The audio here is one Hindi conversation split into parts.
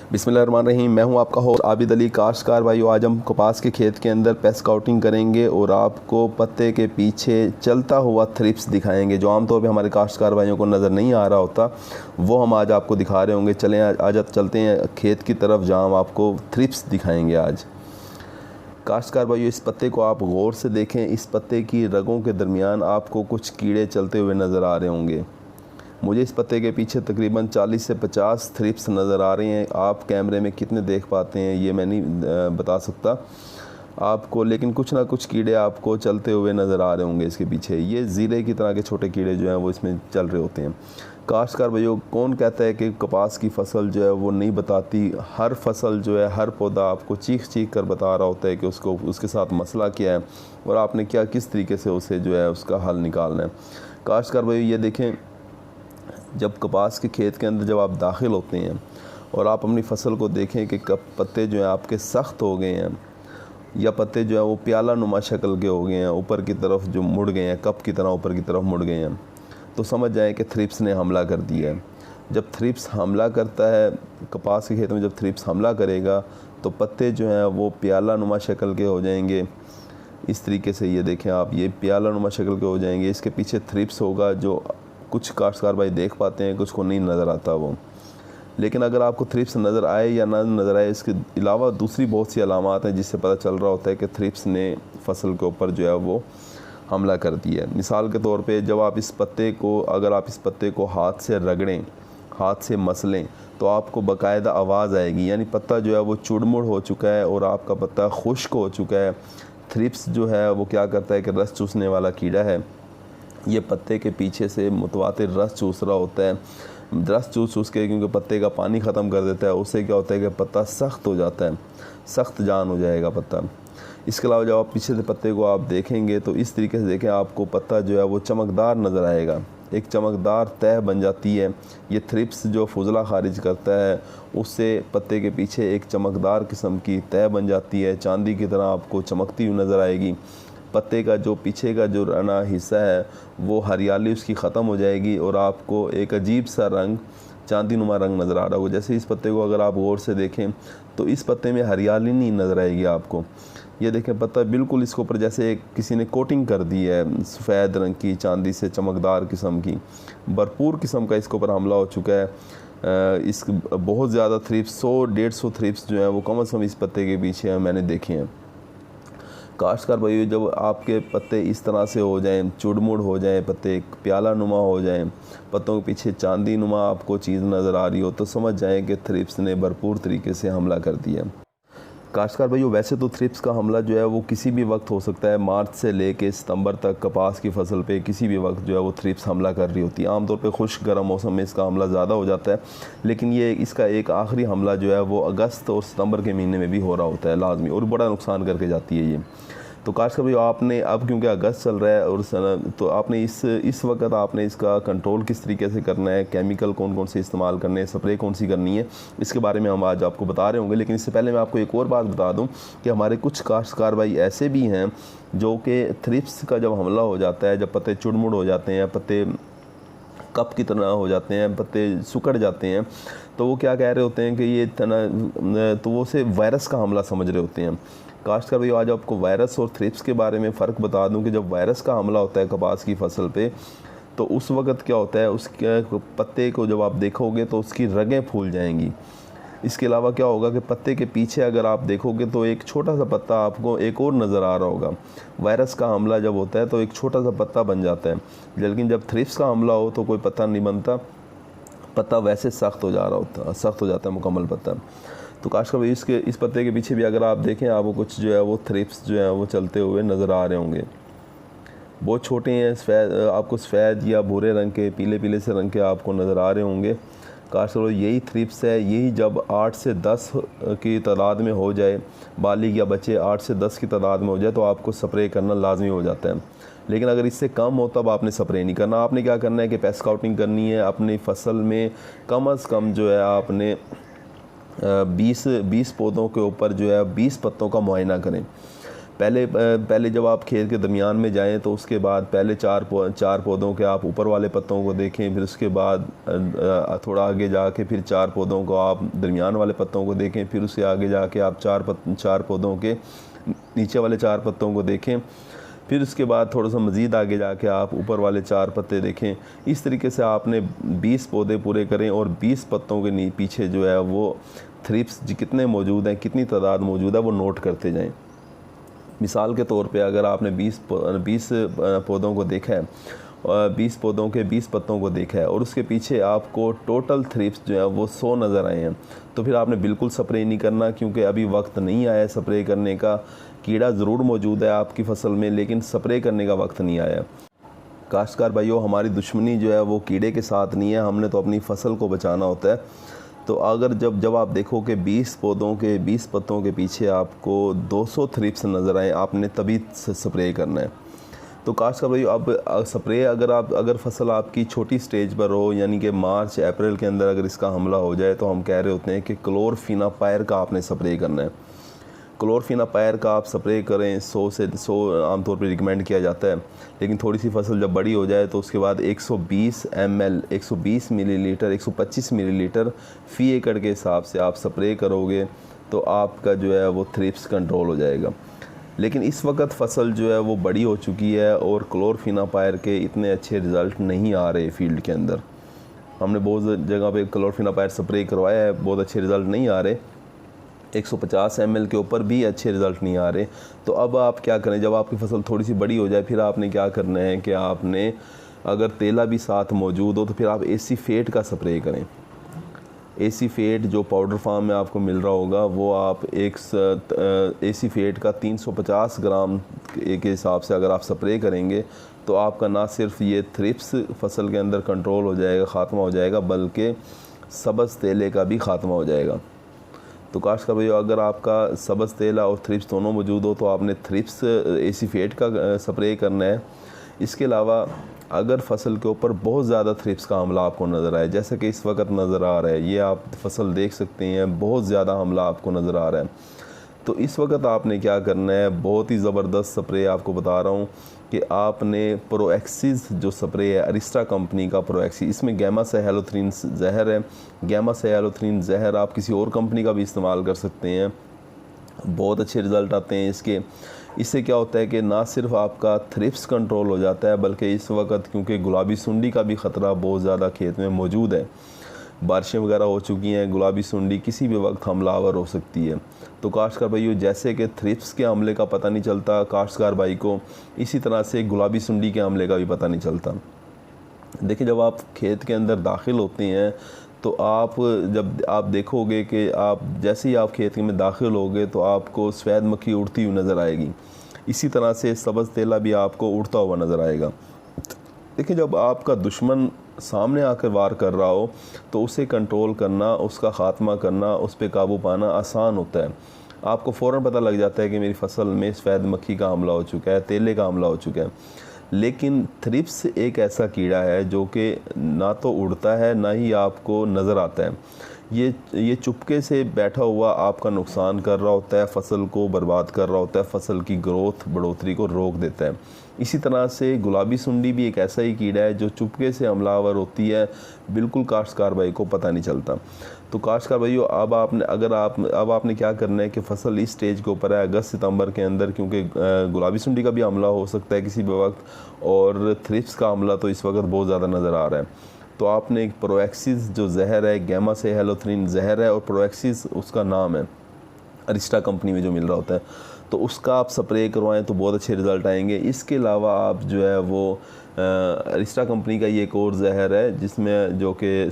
बिस्मिल्लाहिर्रहमानिर्रहीम। मैं हूं आपका होस्ट आबिद अली। काश्तकार भाइयों, आज हम कपास के खेत के अंदर पेस्ट स्काउटिंग करेंगे और आपको पत्ते के पीछे चलता हुआ थ्रिप्स दिखाएंगे जो आमतौर पे हमारे काश्तकार भाइयों को नज़र नहीं आ रहा होता, वो हम आज आपको दिखा रहे होंगे। चलें आज चलते हैं खेत की तरफ जहाँ हम आपको थ्रिप्स दिखाएँगे। आज काश्तकार भाइयों, इस पत्ते को आप गौर से देखें। इस पत्ते की रगों के दरमियान आपको कुछ कीड़े चलते हुए नज़र आ रहे होंगे। मुझे इस पत्ते के पीछे तकरीबन 40 से 50 थ्रिप्स नज़र आ रही हैं। आप कैमरे में कितने देख पाते हैं ये मैं नहीं बता सकता आपको, लेकिन कुछ ना कुछ कीड़े आपको चलते हुए नज़र आ रहे होंगे इसके पीछे। ये ज़ीरे की तरह के छोटे कीड़े जो हैं वो इसमें चल रहे होते हैं। काश्तकार भाइयों, कौन कहता है कि कपास की फसल जो है वो नहीं बताती? हर फसल जो है, हर पौधा आपको चीख चीख कर बता रहा होता है कि उसको उसके साथ मसला क्या है और आपने क्या किस तरीके से उसे जो है उसका हल निकालना है। काश्तकार भाइयों, ये देखें, जब कपास के खेत के अंदर जब आप दाखिल होते हैं और आप अपनी फसल को देखें कि कब पत्ते जो हैं आपके सख्त हो गए हैं या पत्ते जो है वो प्याला नुमा शक्ल के हो गए हैं, ऊपर की तरफ जो मुड़ गए हैं, कप की तरह ऊपर की तरफ मुड़ गए हैं, तो समझ जाएं कि थ्रिप्स ने हमला कर दिया है। जब थ्रिप्स हमला करता है कपास के खेत में, जब थ्रिप्स हमला करेगा तो पत्ते जो हैं वो प्याला नुमा शक्ल के हो जाएंगे। इस तरीके से ये देखें आप, ये प्याला नुमा शक्ल के हो जाएंगे। इसके पीछे थ्रिप्स होगा जो कुछ काश्तकार भाई देख पाते हैं, कुछ को नहीं नज़र आता वो। लेकिन अगर आपको थ्रिप्स नज़र आए या ना नज़र आए, इसके अलावा दूसरी बहुत सी अलामात हैं जिससे पता चल रहा होता है कि थ्रिप्स ने फसल के ऊपर जो है वो हमला कर दिया है। मिसाल के तौर पे जब आप इस पत्ते को, अगर आप इस पत्ते को हाथ से रगड़ें, हाथ से मसलें, तो आपको बाकायदा आवाज़ आएगी, यानी पत्ता जो है वो चुड़मुड़ हो चुका है और आपका पत्ता खुश्क हो चुका है। थ्रिप्स जो है वो क्या करता है कि रस चूसने वाला कीड़ा है, ये पत्ते के पीछे से मुतवातिर रस चूस रहा होता है। रस चूस के, क्योंकि पत्ते का पानी ख़त्म कर देता है, उससे क्या होता है कि पत्ता सख्त हो जाता है, सख्त जान हो जाएगा पत्ता। इसके अलावा जब आप पीछे से पत्ते को आप देखेंगे तो इस तरीके से देखें, आपको पत्ता जो है वो चमकदार नज़र आएगा, एक चमकदार तह बन जाती है। ये थ्रिप्स जो फुजला खारिज करता है उससे पत्ते के पीछे एक चमकदार किस्म की तह बन जाती है, चांदी की तरह आपको चमकती हुई नज़र आएगी। पत्ते का जो पीछे का जो रना हिस्सा है वो हरियाली उसकी ख़त्म हो जाएगी और आपको एक अजीब सा रंग, चांदी नुमा रंग नज़र आ रहा होगा। जैसे इस पत्ते को अगर आप गौर से देखें तो इस पत्ते में हरियाली नहीं नज़र आएगी आपको। ये देखें, पत्ता बिल्कुल इसके ऊपर जैसे किसी ने कोटिंग कर दी है सफ़ेद रंग की, चांदी से चमकदार किस्म की, भरपूर किस्म का इसके ऊपर हमला हो चुका है। इस बहुत ज़्यादा थ्रिप्स, 100-150 थ्रिप्स जो हैं वो कम से कम इस पत्ते के पीछे मैंने देखे हैं। काश्तकार भाइयों, जब आपके पत्ते इस तरह से हो जाएं, चुड़मुड़ हो जाएं, पत्ते प्याला नुमा हो जाएं, पत्तों के पीछे चांदी नुमा आपको चीज़ नज़र आ रही हो, तो समझ जाएं कि थ्रिप्स ने भरपूर तरीके से हमला कर दिया। काश्तकार भाइयों, वैसे तो थ्रिप्स का हमला जो है वो किसी भी वक्त हो सकता है। मार्च से लेके सितंबर तक कपास की फसल पे किसी भी वक्त जो है वो थ्रिप्स हमला कर रही होती है। आमतौर पे खुश्क गर्म मौसम में इसका हमला ज़्यादा हो जाता है, लेकिन ये इसका एक आखिरी हमला जो है वो अगस्त और सितंबर के महीने में भी हो रहा होता है लाजमी, और बड़ा नुकसान करके जाती है ये। तो काश्तकार भाई, आपने अब क्योंकि अगस्त चल रहा है और तो आपने इस वक्त आपने इसका कंट्रोल किस तरीके से करना है, केमिकल कौन कौन से इस्तेमाल करने हैं, स्प्रे कौन सी करनी है, इसके बारे में हम आज आपको बता रहे होंगे। लेकिन इससे पहले मैं आपको एक और बात बता दूं कि हमारे कुछ काश्तकार भाई ऐसे भी हैं जो कि थ्रिप्स का जब हमला हो जाता है, जब पत्ते चुड़मुड़ हो जाते हैं, पत्ते कप की तरह हो जाते हैं, पत्ते सुकड़ जाते हैं, तो वो क्या कह रहे होते हैं कि ये तो वो से वायरस का हमला समझ रहे होते हैं। काश्तकार भाई, आज आपको वायरस और थ्रिप्स के बारे में फ़र्क बता दूं कि जब वायरस का हमला होता है कपास की फसल पे, तो उस वक्त क्या होता है, उसके पत्ते को जब आप देखोगे तो उसकी रगें फूल जाएंगी। इसके अलावा क्या होगा कि पत्ते के पीछे अगर आप देखोगे तो एक छोटा सा पत्ता आपको एक और नज़र आ रहा होगा। वायरस का हमला जब होता है तो एक छोटा सा पत्ता बन जाता है, लेकिन जब थ्रिप्स का हमला हो तो कोई पत्ता नहीं बनता, पत्ता वैसे सख्त हो जाता है मुकम्मल पत्ता। तो काश्तकार भाई, इस पत्ते के पीछे भी अगर आप देखें, आपको कुछ जो है वो थ्रिप्स जो है वो चलते हुए नज़र आ रहे होंगे। बहुत छोटे हैं, आपको सफ़ेद या भूरे रंग के, पीले पीले से रंग के आपको नज़र आ रहे होंगे। काश्तकार भाई, यही थ्रिप्स है। यही जब 8 से 10 की तादाद में हो जाए, बालिग या बच्चे 8 से 10 की तादाद में हो जाए, तो आपको स्प्रे करना लाजमी हो जाता है। लेकिन अगर इससे कम हो तब आपने स्प्रे नहीं करना। आपने क्या करना है कि पेस्ट स्काउटिंग करनी है अपनी फसल में। कम से कम जो है आपने 20 पौधों के ऊपर जो है 20 पत्तों का मुआयना करें। पहले जब आप खेत के दरमियान में जाएं तो उसके बाद पहले चार पौधों के आप ऊपर वाले पत्तों को देखें, फिर उसके बाद थोड़ा आगे जाके फिर 4 पौधों को आप दरमियान वाले पत्तों को देखें, फिर उससे आगे जाके आप 4 पौधों के नीचे वाले 4 पत्तों को देखें, फिर उसके बाद थोड़ा सा मज़ीद आगे जाके आप ऊपर वाले 4 पत्ते देखें। इस तरीके से आपने 20 पौधे पूरे करें और 20 पत्तों के पीछे जो है वो थ्रिप्स कितने मौजूद हैं, कितनी तादाद मौजूद है, वो नोट करते जाएं। मिसाल के तौर पे अगर आपने 20 पौधों को देखा है, 20 पौधों के 20 पत्तों को देखा है और उसके पीछे आपको टोटल थ्रिप्स जो है वो 100 नज़र आए हैं, तो फिर आपने बिल्कुल स्प्रे नहीं करना, क्योंकि अभी वक्त नहीं आया स्प्रे करने का। कीड़ा ज़रूर मौजूद है आपकी फ़सल में, लेकिन स्प्रे करने का वक्त नहीं आया। काश्तकार भाइयों, हमारी दुश्मनी जो है वो कीड़े के साथ नहीं है, हमने तो अपनी फ़सल को बचाना होता है। तो अगर जब आप देखो कि 20 पौधों के 20 पत्तों के पीछे आपको 200 थ्रिप्स नज़र आए, आपने तभी स्प्रे करना है। तो काश्तकार भाई, अब स्प्रे अगर फसल आपकी छोटी स्टेज पर हो, यानी कि मार्च अप्रैल के अंदर अगर इसका हमला हो जाए, तो हम कह रहे होते हैं कि क्लोरफेनापायर का आपने स्प्रे करना है। क्लोरफेनापायर का आप स्प्रे करें, 100 से 100 आमतौर पर रिकमेंड किया जाता है, लेकिन थोड़ी सी फसल जब बड़ी हो जाए तो उसके बाद 120 ml 120 मिलीलीटर 125 मिलीलीटर फ़ी एकड़ के हिसाब से आप स्प्रे करोगे तो आपका जो है वो थ्रिप्स कंट्रोल हो जाएगा। लेकिन इस वक्त फसल जो है वो बड़ी हो चुकी है और क्लोरफेनापायर के इतने अच्छे रिज़ल्ट नहीं आ रहे फील्ड के अंदर। हमने बहुत जगह पे क्लोरफेनापायर स्प्रे करवाया है, बहुत अच्छे रिज़ल्ट नहीं आ रहे, 150 ml के ऊपर भी अच्छे रिज़ल्ट नहीं आ रहे। तो अब आप क्या करें, जब आपकी फसल थोड़ी सी बड़ी हो जाए, फिर आपने क्या करना है कि आपने अगर तेला भी साथ मौजूद हो तो फिर आप एसीफेट का स्प्रे करें। एसीफेट जो पाउडर फार्म में आपको मिल रहा होगा, वो आप एसीफेट का 350 ग्राम के हिसाब से अगर आप स्प्रे करेंगे तो आपका ना सिर्फ ये थ्रिप्स फसल के अंदर कंट्रोल हो जाएगा, ख़ात्मा हो जाएगा, बल्कि सब्ज़ तेले का भी ख़ात्मा हो जाएगा। तो काश्तकार भाइयों, अगर आपका सब्ज़ तेला और थ्रिप्स दोनों मौजूद हो तो आपने थ्रिप्स एसीफेट का स्प्रे करना है। इसके अलावा अगर फसल के ऊपर बहुत ज़्यादा थ्रिप्स का हमला आपको नज़र आए, जैसे कि इस वक्त नज़र आ रहा है, ये आप फसल देख सकते हैं, बहुत ज़्यादा हमला आपको नज़र आ रहा है, तो इस वक्त आपने क्या करना है, बहुत ही ज़बरदस्त स्प्रे आपको बता रहा हूँ कि आपने प्रोएक्सिस जो स्प्रे है, अरिस्टा कंपनी का प्रोएक्सिस, इसमें गैमा साइहैलोथ्रीन जहर है। गैमा साइहैलोथ्रीन जहर आप किसी और कंपनी का भी इस्तेमाल कर सकते हैं, बहुत अच्छे रिज़ल्ट आते हैं इसके। इससे क्या होता है कि ना सिर्फ आपका थ्रिप्स कंट्रोल हो जाता है, बल्कि इस वक्त क्योंकि गुलाबी सुंडी का भी ख़तरा बहुत ज़्यादा खेत में मौजूद है, बारिशें वगैरह हो चुकी हैं, गुलाबी सुंडी किसी भी वक्त हमलावर हो सकती है। तो काश्तकार भाइयों, जैसे कि थ्रिप्स के हमले का पता नहीं चलता काश्तकार भाई को, इसी तरह से गुलाबी सुंडी के हमले का भी पता नहीं चलता। देखिए, जब आप खेत के अंदर दाखिल होते हैं तो जब आप देखोगे कि आप जैसे ही आप खेत में दाखिल होगे तो आपको सफ़ेद मक्खी उड़ती हुई नज़र आएगी, इसी तरह से सब्ज़ तेला भी आपको उड़ता हुआ नज़र आएगा। देखिए, जब आपका दुश्मन सामने आकर वार कर रहा हो तो उसे कंट्रोल करना, उसका ख़ात्मा करना, उस पर काबू पाना आसान होता है। आपको फ़ौरन पता लग जाता है कि मेरी फसल में सफ़ेद मक्खी का हमला हो चुका है, तेले का हमला हो चुका है। लेकिन थ्रिप्स एक ऐसा कीड़ा है जो कि ना तो उड़ता है, ना ही आपको नज़र आता है। ये चुपके से बैठा हुआ आपका नुकसान कर रहा होता है, फसल को बर्बाद कर रहा होता है, फसल की ग्रोथ बढ़ोतरी को रोक देता है। इसी तरह से गुलाबी सुंडी भी एक ऐसा ही कीड़ा है जो चुपके से हमलावर होती है, बिल्कुल काश्तकार भाई को पता नहीं चलता। तो काश्तकार भाइयों, अब आपने क्या करना है कि फसल इस स्टेज के ऊपर है अगस्त सितंबर के अंदर, क्योंकि गुलाबी सुंडी का भी हमला हो सकता है किसी भी वक्त, और थ्रिप्स का हमला तो इस वक्त बहुत ज़्यादा नज़र आ रहा है। तो आपने एक प्रोएक्सिस जो जहर है, गैमा साइहैलोथ्रीन जहर है, और प्रोएक्सिस उसका नाम है, अरिस्टा कंपनी में जो मिल रहा होता है, तो उसका आप स्प्रे करवाएं तो बहुत अच्छे रिज़ल्ट आएंगे। इसके अलावा आप जो है वो अरिस्टा कंपनी का ये एक और जहर है जिसमें जो कि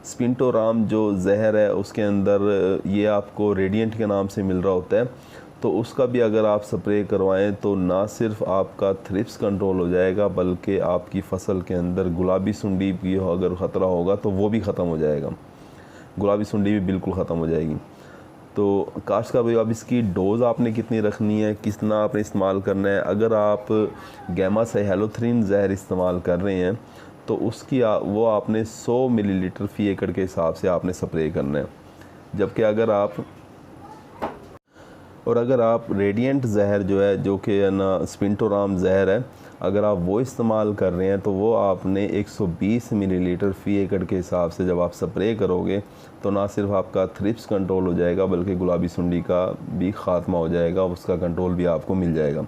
स्पिंटोराम जो जहर है उसके अंदर ये आपको रेडिएंट के नाम से मिल रहा होता है, तो उसका भी अगर आप स्प्रे करवाएं तो ना सिर्फ आपका थ्रिप्स कंट्रोल हो जाएगा, बल्कि आपकी फ़सल के अंदर गुलाबी सुंडी भी अगर ख़तरा होगा तो वो भी ख़त्म हो जाएगा, गुलाबी सुंडी भी बिल्कुल ख़त्म हो जाएगी। तो काश्तकार भाई, अब इसकी डोज़ आपने कितनी रखनी है, कितना आपने इस्तेमाल करना है। अगर आप गैमा साइहैलोथ्रीन जहर इस्तेमाल कर रहे हैं तो वो आपने 100 मिलीलीटर फ़ी एकड़ के हिसाब से आपने स्प्रे करना है। जबकि और अगर आप रेडिएंट जहर जो है, जो कि ना स्पिंटोराम जहर है, अगर आप वो इस्तेमाल कर रहे हैं तो वो आपने 120 मिलीलीटर फ़ी एकड़ के हिसाब से जब आप स्प्रे करोगे तो ना सिर्फ आपका थ्रिप्स कंट्रोल हो जाएगा बल्कि गुलाबी सुंडी का भी ख़ात्मा हो जाएगा, उसका कंट्रोल भी आपको मिल जाएगा।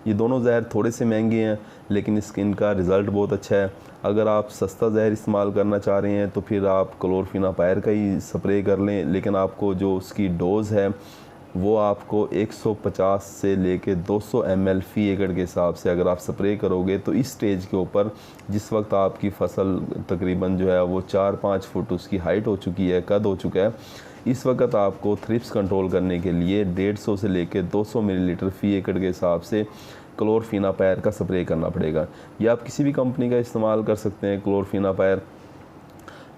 ये दोनों जहर थोड़े से महंगे हैं लेकिन इनका रिज़ल्ट बहुत अच्छा है। अगर आप सस्ता जहर इस्तेमाल करना चाह रहे हैं तो फिर आप क्लोरफेनापायर का ही स्प्रे कर लें, लेकिन आपको जो उसकी डोज़ है वो आपको 150 से लेके 200 ml फ़ी एकड़ के हिसाब से अगर आप स्प्रे करोगे तो इस स्टेज के ऊपर जिस वक्त आपकी फसल तकरीबन जो है वो 4-5 फुट उसकी हाइट हो चुकी है, कद हो चुका है, इस वक्त आपको थ्रिप्स कंट्रोल करने के लिए 150 से लेके 200 मिलीलीटर फ़ी एकड़ के हिसाब से क्लोरफेनापायर का स्प्रे करना पड़ेगा। या आप किसी भी कंपनी का इस्तेमाल कर सकते हैं क्लोरफेनापायर।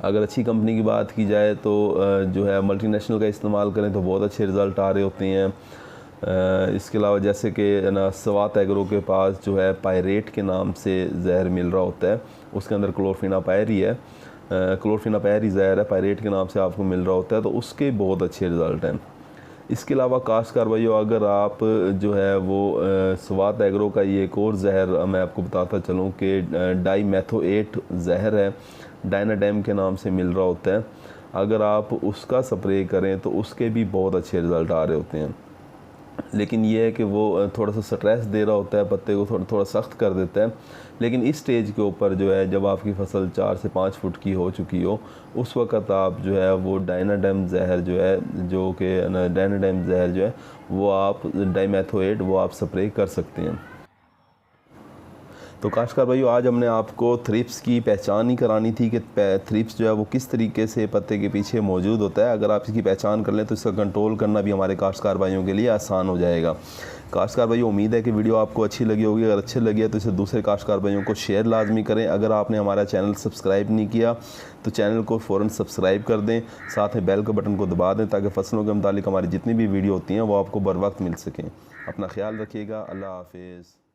अगर अच्छी कंपनी की बात की जाए तो जो है मल्टीनेशनल का इस्तेमाल करें तो बहुत अच्छे रिज़ल्ट आ रहे होते हैं। इसके अलावा जैसे कि ना स्वात एग्रो के पास जो है पायरेट के नाम से जहर मिल रहा होता है, उसके अंदर क्लोरफेनापायर ही है, क्लोरफेनापायर ही जहर है, पायरेट के नाम से आपको मिल रहा होता है, तो उसके बहुत अच्छे रिज़ल्ट हैं। इसके अलावा काश्तकार भाइयों, अगर आप जो है वो स्वात एग्रो का ये एक और जहर मैं आपको बताता चलूँ कि डाईमेथोएट जहर है, डायनाडेम के नाम से मिल रहा होता है, अगर आप उसका स्प्रे करें तो उसके भी बहुत अच्छे रिज़ल्ट आ रहे होते हैं। लेकिन ये है कि वो थोड़ा सा स्ट्रेस दे रहा होता है, पत्ते को थोड़ा सख्त कर देता है। लेकिन इस स्टेज के ऊपर जो है जब आपकी फसल 4 से 5 फुट की हो चुकी हो उस वक़्त आप जो है वो डायनाडेम जहर जो है, जो कि डायनाडेम जहर जो है वो आप डाईमेथोएट वो आप स्प्रे कर सकते हैं। तो काश्तकार भाइयों, आज हमने आपको थ्रिप्स की पहचान ही करानी थी कि थ्रिप्स जो है वो किस तरीके से पत्ते के पीछे मौजूद होता है। अगर आप इसकी पहचान कर लें तो इसका कंट्रोल करना भी हमारे काश्तकार भाइयों के लिए आसान हो जाएगा। काश्तकार भाइयों, उम्मीद है कि वीडियो आपको अच्छी लगी होगी। अगर अच्छी लगी है तो इसे दूसरे काश्तकार भाइयों को शेयर लाजमी करें। अगर आपने हमारा चैनल सब्सक्राइब नहीं किया तो चैनल को फ़ौरन सब्सक्राइब कर दें, साथ में बेल के बटन को दबा दें ताकि फसलों के मुतालिक हमारी जितनी भी वीडियो होती हैं वो आपको बर वक्त मिल सकें। अपना ख्याल रखिएगा। अल्लाह हाफिज़।